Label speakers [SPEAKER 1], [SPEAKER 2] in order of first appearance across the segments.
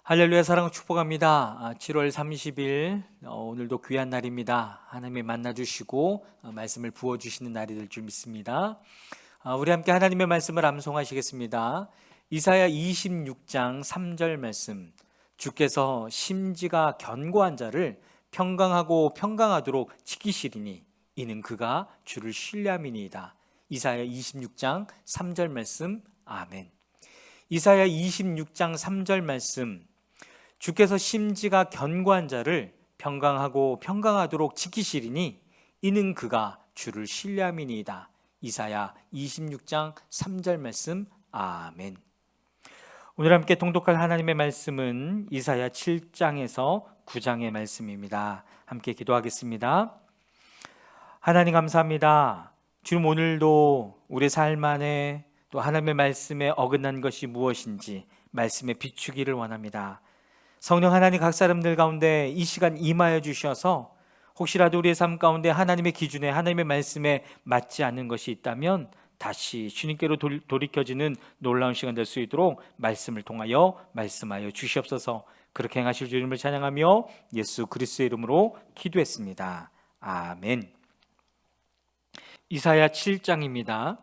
[SPEAKER 1] 할렐루야, 사랑 축복합니다. 7월 30일 오늘도 귀한 날입니다. 하나님이 만나주시고 말씀을 부어주시는 날이 될 줄 믿습니다. 우리 함께 하나님의 말씀을 암송하시겠습니다. 이사야 26장 3절 말씀. 주께서 심지가 견고한 자를 평강하고 평강하도록 지키시리니 이는 그가 주를 신뢰함이니이다. 이사야 26장 3절 말씀. 아멘. 이사야 26장 3절 말씀. 주께서 심지가 견고한 자를 평강하고 평강하도록 지키시리니 이는 그가 주를 신뢰함이니이다. 이사야 26장 3절 말씀. 아멘. 오늘 함께 통독할 하나님의 말씀은 이사야 7장에서 9장의 말씀입니다. 함께 기도하겠습니다. 하나님 감사합니다. 주님, 오늘도 우리 삶 안에 또 하나님의 말씀에 어긋난 것이 무엇인지 말씀에 비추기를 원합니다. 성령 하나님, 각 사람들 가운데 이 시간 임하여 주셔서 혹시라도 우리의 삶 가운데 하나님의 기준에, 하나님의 말씀에 맞지 않는 것이 있다면 다시 주님께로 돌이켜지는 놀라운 시간 될 수 있도록 말씀을 통하여 말씀하여 주시옵소서. 그렇게 행하실 주님을 찬양하며 예수 그리스도의 이름으로 기도했습니다. 아멘. 이사야 7장입니다.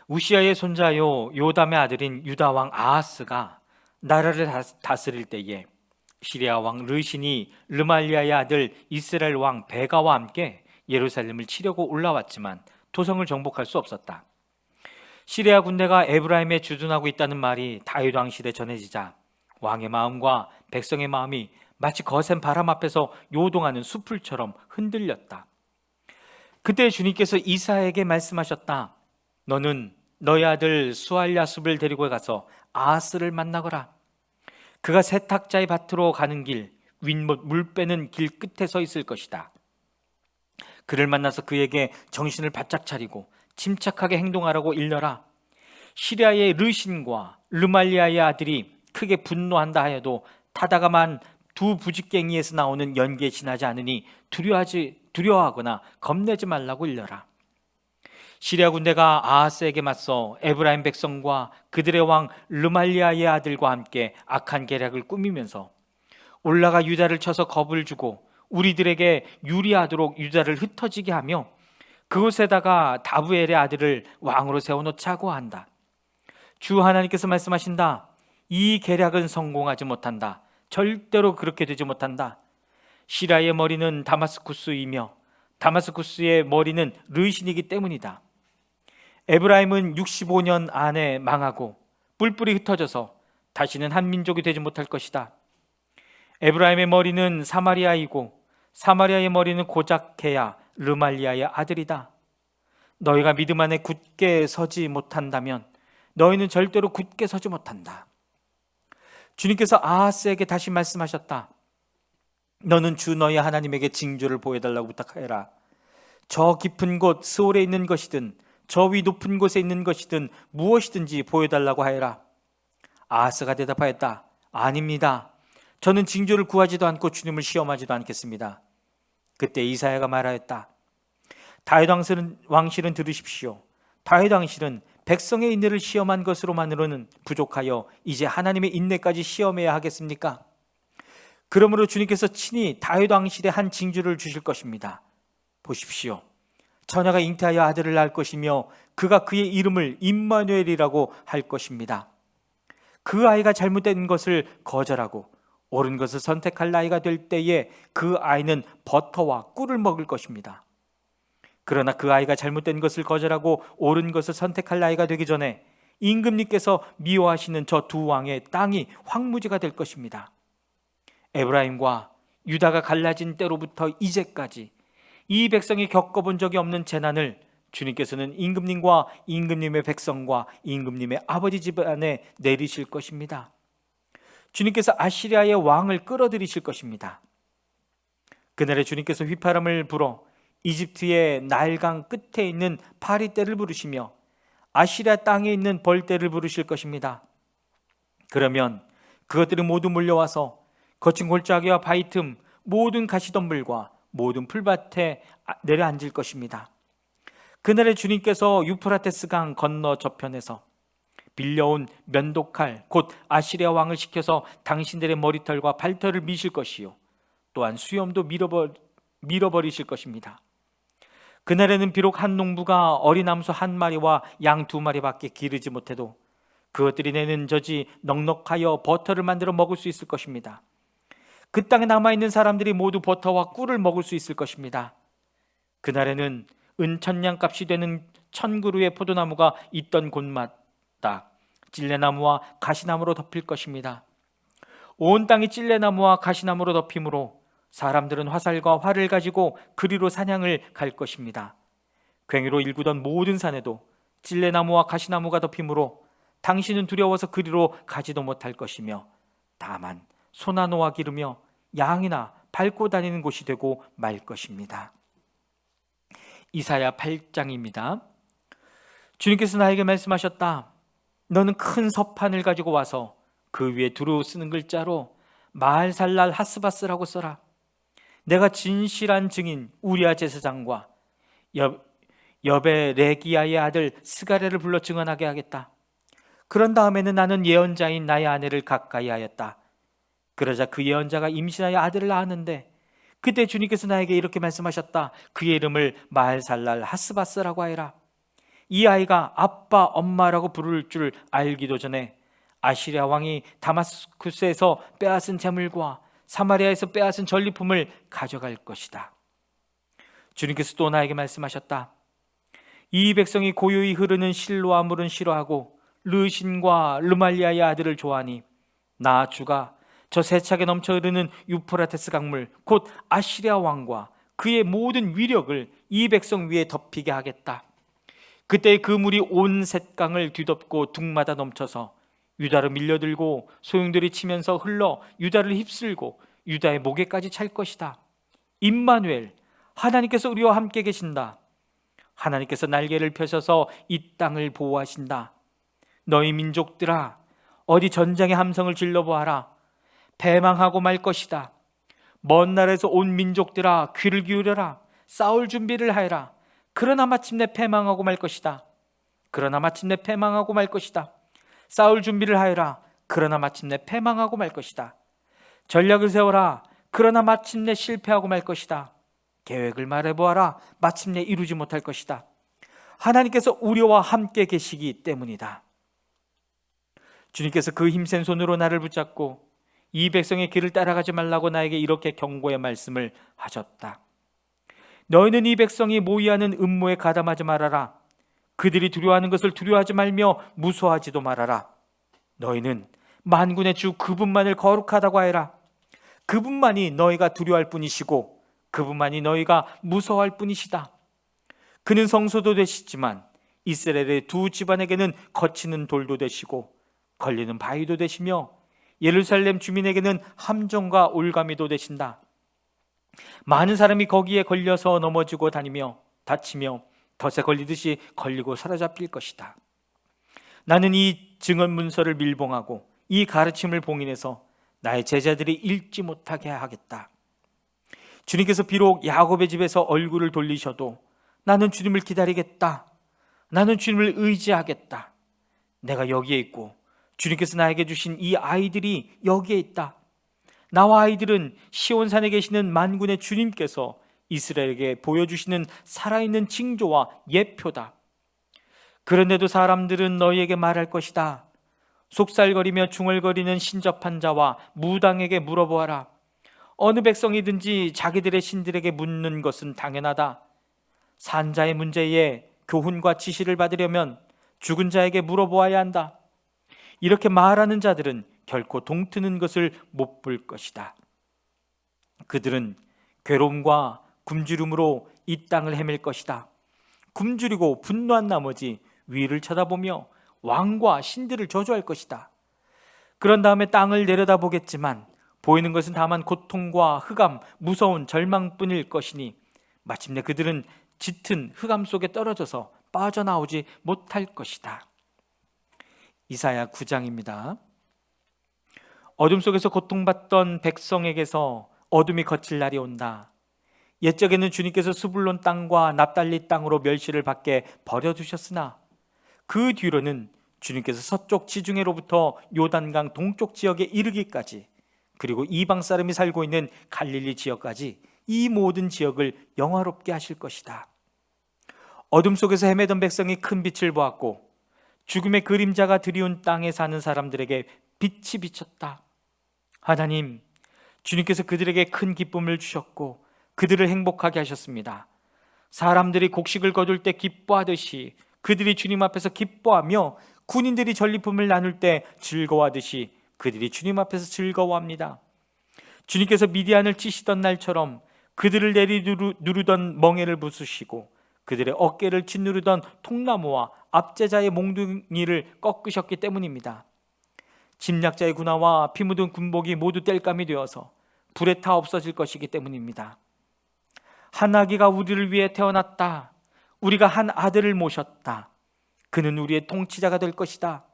[SPEAKER 1] 우시아의 손자요 요담의 아들인 유다 왕 아하스가 나라를 다스릴 때에 시리아 왕 르신이 르말리아의 아들 이스라엘 왕 베가와 함께 예루살렘을 치려고 올라왔지만 도성을 정복할 수 없었다. 시리아 군대가 에브라임에 주둔하고 있다는 말이 다윗 왕 시대 전해지자 왕의 마음과 백성의 마음이 마치 거센 바람 앞에서 요동하는 숲풀처럼 흔들렸다. 그때 주님께서 이사야에게 말씀하셨다. 너는 너의 아들 수알야숲을 데리고 가서 아하스를 만나거라. 그가 세탁자의 밭으로 가는 길, 윗못 물 빼는 길 끝에 서 있을 것이다. 그를 만나서 그에게 정신을 바짝 차리고 침착하게 행동하라고 일러라. 시리아의 르신과 르말리아의 아들이 크게 분노한다 하여도 타다가만 두 부직갱이에서 나오는 연기에 지나지 않으니 두려워하거나 겁내지 말라고 일러라. 시리아 군대가 아하스에게 맞서 에브라임 백성과 그들의 왕 르말리아의 아들과 함께 악한 계략을 꾸미면서 올라가 유다를 쳐서 겁을 주고 우리들에게 유리하도록 유다를 흩어지게 하며 그곳에다가 다부엘의 아들을 왕으로 세워놓자고 한다. 주 하나님께서 말씀하신다. 이 계략은 성공하지 못한다. 절대로 그렇게 되지 못한다. 시리아의 머리는 다마스쿠스이며 다마스쿠스의 머리는 르신이기 때문이다. 에브라임은 65년 안에 망하고 뿔뿔이 흩어져서 다시는 한 민족이 되지 못할 것이다. 에브라임의 머리는 사마리아이고 사마리아의 머리는 고작해야 르말리아의 아들이다. 너희가 믿음 안에 굳게 서지 못한다면 너희는 절대로 굳게 서지 못한다. 주님께서 아하스에게 다시 말씀하셨다. 너는 주 너희 하나님에게 징조를 보여달라고 부탁하여라. 저 깊은 곳 스올에 있는 것이든 저 위 높은 곳에 있는 것이든 무엇이든지 보여달라고 하여라. 아하스가 대답하였다. 아닙니다. 저는 징조를 구하지도 않고 주님을 시험하지도 않겠습니다. 그때 이사야가 말하였다. 다윗 왕실은 들으십시오. 다윗 왕실은 백성의 인내를 시험한 것으로만으로는 부족하여 이제 하나님의 인내까지 시험해야 하겠습니까? 그러므로 주님께서 친히 다윗 왕실에 한 징조를 주실 것입니다. 보십시오. 처녀가 잉태하여 아들을 낳을 것이며 그가 그의 이름을 임마누엘이라고 할 것입니다. 그 아이가 잘못된 것을 거절하고 옳은 것을 선택할 나이가 될 때에 그 아이는 버터와 꿀을 먹을 것입니다. 그러나 그 아이가 잘못된 것을 거절하고 옳은 것을 선택할 나이가 되기 전에 임금님께서 미워하시는 저 두 왕의 땅이 황무지가 될 것입니다. 에브라임과 유다가 갈라진 때로부터 이제까지 이 백성이 겪어본 적이 없는 재난을 주님께서는 임금님과 임금님의 백성과 임금님의 아버지 집안에 내리실 것입니다. 주님께서 아시리아의 왕을 끌어들이실 것입니다. 그날에 주님께서 휘파람을 불어 이집트의 나일강 끝에 있는 파리떼를 부르시며 아시리아 땅에 있는 벌떼를 부르실 것입니다. 그러면 그것들이 모두 몰려와서 거친 골짜기와 바위 틈 모든 가시덤불과 모든 풀밭에 내려앉을 것입니다. 그날에 주님께서 유프라테스 강 건너 저편에서 빌려온 면도칼 곧 아시리아 왕을 시켜서 당신들의 머리털과 발털을 미실 것이요 또한 수염도 밀어버리실 것입니다. 그날에는 비록 한 농부가 어린 암소 한 마리와 양 두 마리밖에 기르지 못해도 그것들이 내는 젖이 넉넉하여 버터를 만들어 먹을 수 있을 것입니다. 그 땅에 남아있는 사람들이 모두 버터와 꿀을 먹을 수 있을 것입니다. 그날에는 은천냥값이 되는 1000그루의 포도나무가 있던 곳마다 찔레나무와 가시나무로 덮일 것입니다. 온 땅이 찔레나무와 가시나무로 덮이므로 사람들은 화살과 활을 가지고 그리로 사냥을 갈 것입니다. 괭이로 일구던 모든 산에도 찔레나무와 가시나무가 덮이므로 당신은 두려워서 그리로 가지도 못할 것이며 다만 소나 노아 기르며 양이나 밟고 다니는 곳이 되고 말 것입니다. 이사야 8장입니다. 주님께서 나에게 말씀하셨다. 너는 큰 서판을 가지고 와서 그 위에 두루 쓰는 글자로 마할살랄 하스바스라고 써라. 내가 진실한 증인 우리아 제사장과 여베레기야의 아들 스가랴를 불러 증언하게 하겠다. 그런 다음에는 나는 예언자인 나의 아내를 가까이 하였다. 그러자 그 예언자가 임신하여 아들을 낳았는데 그때 주님께서 나에게 이렇게 말씀하셨다. 그의 이름을 마할살랄 하스바스라고 하여라. 이 아이가 아빠 엄마라고 부를 줄 알기도 전에 아시리아 왕이 다마스쿠스에서 빼앗은 재물과 사마리아에서 빼앗은 전리품을 가져갈 것이다. 주님께서 또 나에게 말씀하셨다. 이 백성이 고요히 흐르는 실로아 물은 싫어하고 르신과 르말리아의 아들을 좋아하니 나 주가 저 세차게 넘쳐 흐르는 유프라테스 강물 곧 아시리아 왕과 그의 모든 위력을 이 백성 위에 덮이게 하겠다. 그때 그 물이 온 셋강을 뒤덮고 둑마다 넘쳐서 유다로 밀려들고 소용돌이 치면서 흘러 유다를 휩쓸고 유다의 목에까지 찰 것이다. 임마누엘, 하나님께서 우리와 함께 계신다. 하나님께서 날개를 펴셔서 이 땅을 보호하신다. 너희 민족들아, 어디 전장의 함성을 질러보아라. 패망하고 말 것이다. 먼 나라에서 온 민족들아, 귀를 기울여라. 싸울 준비를 하여라. 그러나 마침내 패망하고 말 것이다. 그러나 마침내 패망하고 말 것이다. 싸울 준비를 하여라. 그러나 마침내 패망하고 말 것이다. 전략을 세워라. 그러나 마침내 실패하고 말 것이다. 계획을 말해보아라. 마침내 이루지 못할 것이다. 하나님께서 우리와 함께 계시기 때문이다. 주님께서 그 힘센 손으로 나를 붙잡고 이 백성의 길을 따라가지 말라고 나에게 이렇게 경고의 말씀을 하셨다. 너희는 이 백성이 모의하는 음모에 가담하지 말아라. 그들이 두려워하는 것을 두려워하지 말며 무서워하지도 말아라. 너희는 만군의 주 그분만을 거룩하다고 하여라. 그분만이 너희가 두려워할 뿐이시고 그분만이 너희가 무서워할 뿐이시다. 그는 성소도 되시지만 이스라엘의 두 집안에게는 거치는 돌도 되시고 걸리는 바위도 되시며 예루살렘 주민에게는 함정과 올가미도 되신다. 많은 사람이 거기에 걸려서 넘어지고 다치며 덫에 걸리듯이 걸리고 사로잡힐 것이다. 나는 이 증언 문서를 밀봉하고 이 가르침을 봉인해서 나의 제자들이 읽지 못하게 하겠다. 주님께서 비록 야곱의 집에서 얼굴을 돌리셔도 나는 주님을 기다리겠다. 나는 주님을 의지하겠다. 내가 여기에 있고 주님께서 나에게 주신 이 아이들이 여기에 있다. 나와 아이들은 시온산에 계시는 만군의 주님께서 이스라엘에게 보여주시는 살아있는 징조와 예표다. 그런데도 사람들은 너희에게 말할 것이다. 속살거리며 중얼거리는 신접한 자와 무당에게 물어보아라. 어느 백성이든지 자기들의 신들에게 묻는 것은 당연하다. 산자의 문제에 교훈과 지시를 받으려면 죽은 자에게 물어보아야 한다. 이렇게 말하는 자들은 결코 동트는 것을 못 볼 것이다. 그들은 괴로움과 굶주림으로 이 땅을 헤맬 것이다. 굶주리고 분노한 나머지 위를 쳐다보며 왕과 신들을 저주할 것이다. 그런 다음에 땅을 내려다보겠지만 보이는 것은 다만 고통과 흑암, 무서운 절망뿐일 것이니 마침내 그들은 짙은 흑암 속에 떨어져서 빠져나오지 못할 것이다. 이사야 9장입니다. 어둠 속에서 고통받던 백성에게서 어둠이 거칠 날이 온다. 옛적에는 주님께서 스불론 땅과 납달리 땅으로 멸시를 받게 버려두셨으나 그 뒤로는 주님께서 서쪽 지중해로부터 요단강 동쪽 지역에 이르기까지, 그리고 이방 사람이 살고 있는 갈릴리 지역까지 이 모든 지역을 영화롭게 하실 것이다. 어둠 속에서 헤매던 백성이 큰 빛을 보았고, 죽음의 그림자가 드리운 땅에 사는 사람들에게 빛이 비쳤다. 하나님, 주님께서 그들에게 큰 기쁨을 주셨고 그들을 행복하게 하셨습니다. 사람들이 곡식을 거둘 때 기뻐하듯이 그들이 주님 앞에서 기뻐하며, 군인들이 전리품을 나눌 때 즐거워하듯이 그들이 주님 앞에서 즐거워합니다. 주님께서 미디안을 치시던 날처럼 그들을 내리누르던 멍에를 부수시고 그들의 어깨를 짓누르던 통나무와 압제자의 몽둥이를 꺾으셨기 때문입니다. 침략자의 군화와 피 묻은 군복이 모두 땔감이 되어서 불에 타 없어질 것이기 때문입니다. 한 아기가 우리를 위해 태어났다. 우리가 한 아들을 모셨다. 그는 우리의 통치자가 될 것이다.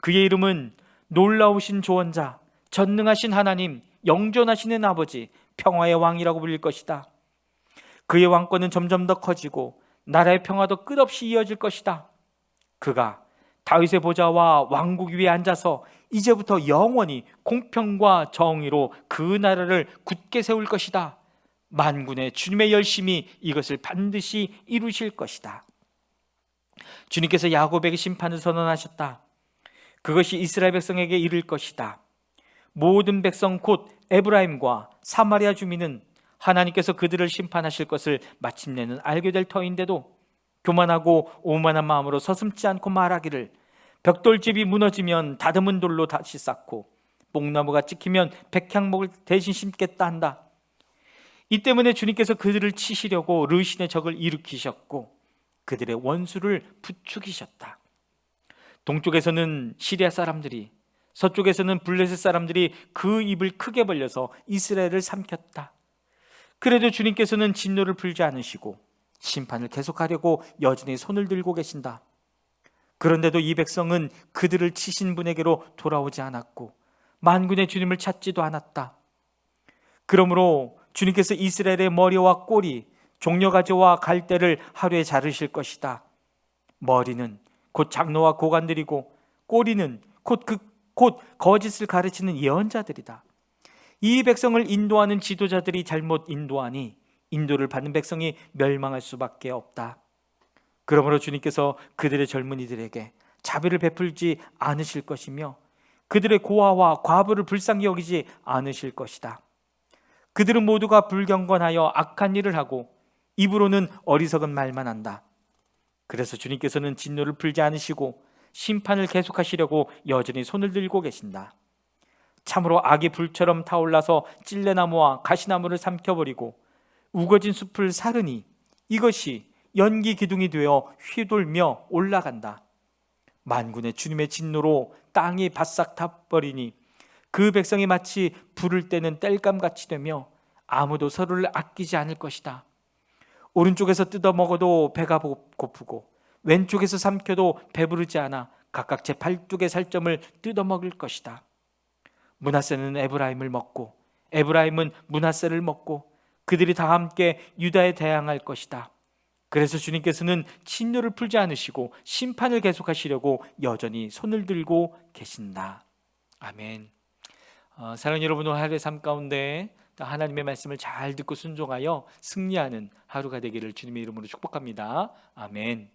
[SPEAKER 1] 그의 이름은 놀라우신 조언자, 전능하신 하나님, 영존하시는 아버지, 평화의 왕이라고 불릴 것이다. 그의 왕권은 점점 더 커지고 나라의 평화도 끝없이 이어질 것이다. 그가 다윗의 보좌와 왕국 위에 앉아서 이제부터 영원히 공평과 정의로 그 나라를 굳게 세울 것이다. 만군의 주님의 열심이 이것을 반드시 이루실 것이다. 주님께서 야곱에게 심판을 선언하셨다. 그것이 이스라엘 백성에게 이를 것이다. 모든 백성 곧 에브라임과 사마리아 주민은 하나님께서 그들을 심판하실 것을 마침내는 알게 될 터인데도 교만하고 오만한 마음으로 서슴지 않고 말하기를, 벽돌집이 무너지면 다듬은 돌로 다시 쌓고 뽕나무가 찍히면 백향목을 대신 심겠다 한다. 이 때문에 주님께서 그들을 치시려고 르신의 적을 일으키셨고 그들의 원수를 부추기셨다. 동쪽에서는 시리아 사람들이, 서쪽에서는 블레셋 사람들이 그 입을 크게 벌려서 이스라엘을 삼켰다. 그래도 주님께서는 진노를 풀지 않으시고 심판을 계속하려고 여전히 손을 들고 계신다. 그런데도 이 백성은 그들을 치신 분에게로 돌아오지 않았고 만군의 주님을 찾지도 않았다. 그러므로 주님께서 이스라엘의 머리와 꼬리, 종려가지와 갈대를 하루에 자르실 것이다. 머리는 곧 장로와 고관들이고 꼬리는 곧 거짓을 가르치는 예언자들이다. 이 백성을 인도하는 지도자들이 잘못 인도하니 인도를 받는 백성이 멸망할 수밖에 없다. 그러므로 주님께서 그들의 젊은이들에게 자비를 베풀지 않으실 것이며 그들의 고아와 과부를 불쌍히 여기지 않으실 것이다. 그들은 모두가 불경건하여 악한 일을 하고 입으로는 어리석은 말만 한다. 그래서 주님께서는 진노를 풀지 않으시고 심판을 계속하시려고 여전히 손을 들고 계신다. 참으로 악이 불처럼 타올라서 찔레나무와 가시나무를 삼켜버리고 우거진 숲을 사르니 이것이 연기 기둥이 되어 휘돌며 올라간다. 만군의 주님의 진노로 땅이 바싹 타버리니 그 백성이 마치 불을 떼는 땔감같이 되며 아무도 서로를 아끼지 않을 것이다. 오른쪽에서 뜯어 먹어도 배가 고프고 왼쪽에서 삼켜도 배부르지 않아 각각 제 팔뚝의 살점을 뜯어 먹을 것이다. 므낫세는 에브라임을 먹고 에브라임은 므낫세를 먹고 그들이 다 함께 유다에 대항할 것이다. 그래서 주님께서는 진노를 풀지 않으시고 심판을 계속하시려고 여전히 손을 들고 계신다. 아멘. 사랑하는 여러분, 오늘 하루의 삶 가운데 하나님의 말씀을 잘 듣고 순종하여 승리하는 하루가 되기를 주님의 이름으로 축복합니다. 아멘.